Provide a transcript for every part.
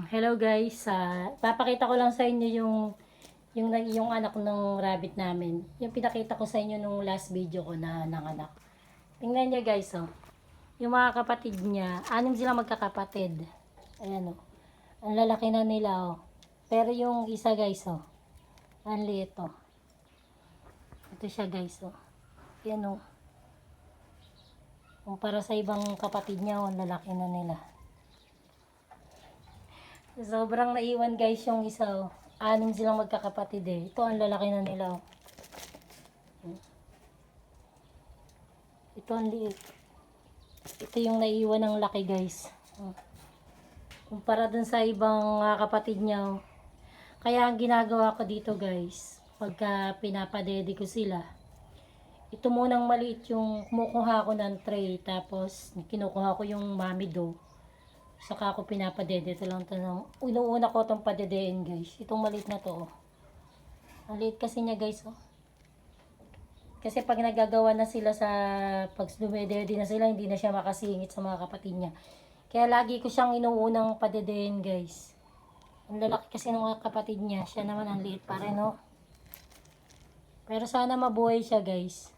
Hello guys, papakita ko lang sa inyo yung anak ng rabbit namin. Yung pinakita ko sa inyo nung last video ko na nanganak. Tingnan niyo guys, oh. Yung mga kapatid niya, anim sila magkakapatid. Ayan, oh. Ang lalaki na nila, oh. Pero yung isa guys, oh. Ang liit, oh. Ito siya guys, oh. Ayan, oh. Kumpara sa ibang kapatid niya, oh, ang lalaki na nila. Sobrang naiwan guys yung isa, oh. Anim silang magkakapatid eh. Ito ang lalaki na nila, oh. Ito ang liit. Ito yung naiwan ng laki guys. Oh. Kumpara dun sa ibang kapatid niya, oh. Kaya ang ginagawa ko dito guys, pagka pinapadede ko sila, ito munang maliit yung kumukuha ko ng tray, tapos kinukuha ko yung mami do. Saka ako pinapadede. Ito lang ito. Inuuna ko itong padedein guys. Itong maliit na to. Oh. Ang liit kasi niya guys. Oh. Kasi pag nagagawa na sila pag dumedede na sila, hindi na siya makasingit sa mga kapatid niya. Kaya lagi ko siyang inuunang padedein guys. Ang lalaki kasi ng mga kapatid niya. Siya naman ang liit pa rin, no? Pero sana mabuhay siya guys.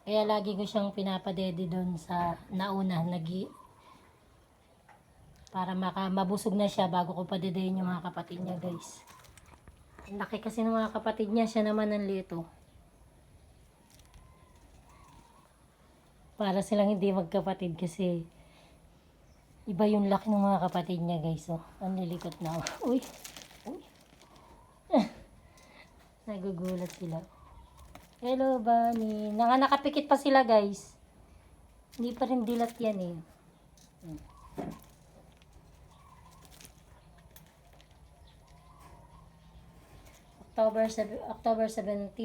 Kaya lagi ko siyang pinapadede doon sa nauna, para mabusog na siya bago ko padedehin yung mga kapatid niya guys. Ang laki kasi ng mga kapatid niya, siya naman ang lito. Para silang hindi magkapatid kasi iba yung laki ng mga kapatid niya guys. Oh. Ang lilikot na. Oh. Uy! Uy! Nagugulat sila. Hello, Bunny. Nakapikit pa sila, guys. Hindi pa rin dilat yan, eh. October 17.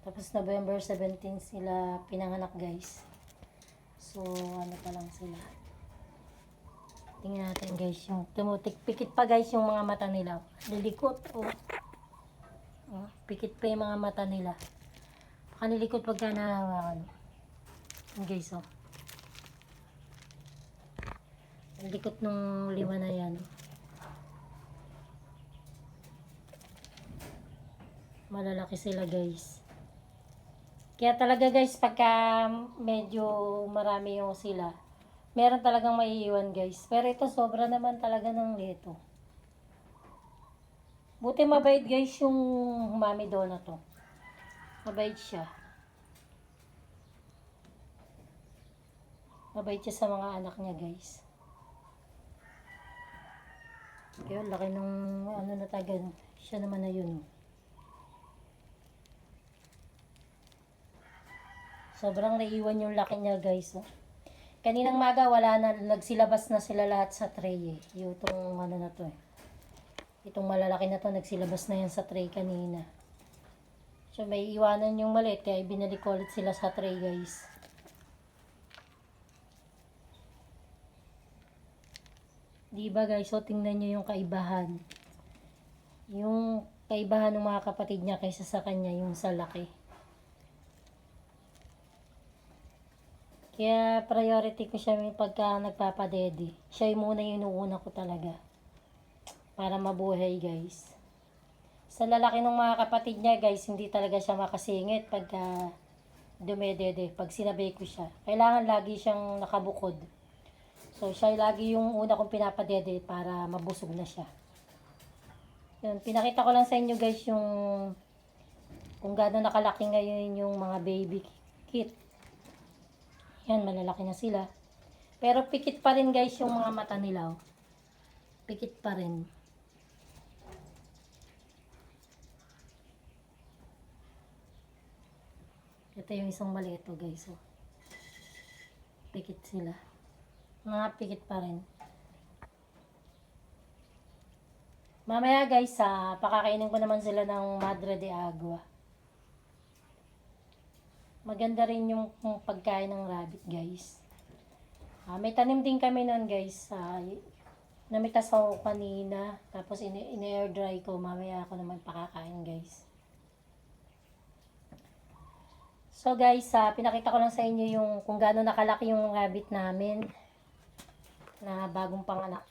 Tapos November 17 sila pinanganak, guys. So, ano pa lang sila. Tingnan natin, guys. Yung pikit pa, guys, yung mga mata nila. Lilikot, oh. Oh, pikit pa yung mga mata nila. Kanilikot pagka nahawakan. Guys, oh. Ang likot nung lima na yan. Malalaki sila, guys. Kaya talaga, guys, pagka medyo marami yung sila, meron talagang maiiwan, guys. Pero ito, sobra naman talaga ng lito. Buti mabait, guys, yung mami do na to. Mabait siya. Mabait siya sa mga anak niya, guys. Kaya laki nung ano na tagan. Siya naman na yun. Sobrang naiwan yung laki niya, guys. Oh. Kaninang maga, wala na. Nagsilabas na sila lahat sa tray, eh. Yung itong ano na to, eh. Itong malalaki na to, nagsilabas na yan sa tray kanina. So, may iwanan yung maliit, kaya binalik ko ulit sila sa tray, guys. Diba, guys? So, tingnan nyo yung kaibahan. Yung kaibahan ng mga kapatid niya kaysa sa kanya, yung sa laki. Kaya priority ko siya pagka nagpapadede. Siya yung muna yung inuuna ko talaga. Para mabuhay, guys. Sa lalaki ng mga kapatid niya, guys, hindi talaga siya makasingit pagka dumedede. Pag sinabay ko siya. Kailangan lagi siyang nakabukod. So, siya lagi yung una kong pinapadede para mabusog na siya. Yun, pinakita ko lang sa inyo, guys, yung kung gaano nakalaki ngayon yung mga baby kit. Yan, malalaki na sila. Pero pikit pa rin, guys, yung mga mata nila. Oh. Pikit pa rin. Ito yung isang maliit, oh, guys. Oh. Pikit sila. Mga pikit pa rin. Mamaya, guys, pakakainin ko naman sila ng Madre de Agua. Maganda rin yung pagkain ng rabbit, guys. May tanim din kami nun, guys. Namitas ako kanina. Tapos in-air dry ko. Mamaya ako naman pakakain, guys. So guys, pinakita ko lang sa inyo yung kung gaano nakalaki yung rabbit namin na bagong panganak.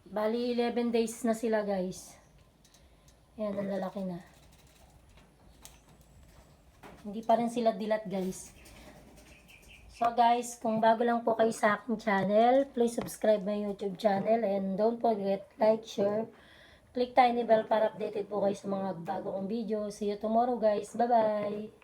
Bali 11 days na sila guys. Ayan, ang lalaki na. Hindi pa rin sila dilat guys. So guys, kung bago lang po kayo sa aking channel, please subscribe my YouTube channel and don't forget like, share, click tiny bell para updated po kayo sa mga bago kong video. See you tomorrow guys. Bye bye!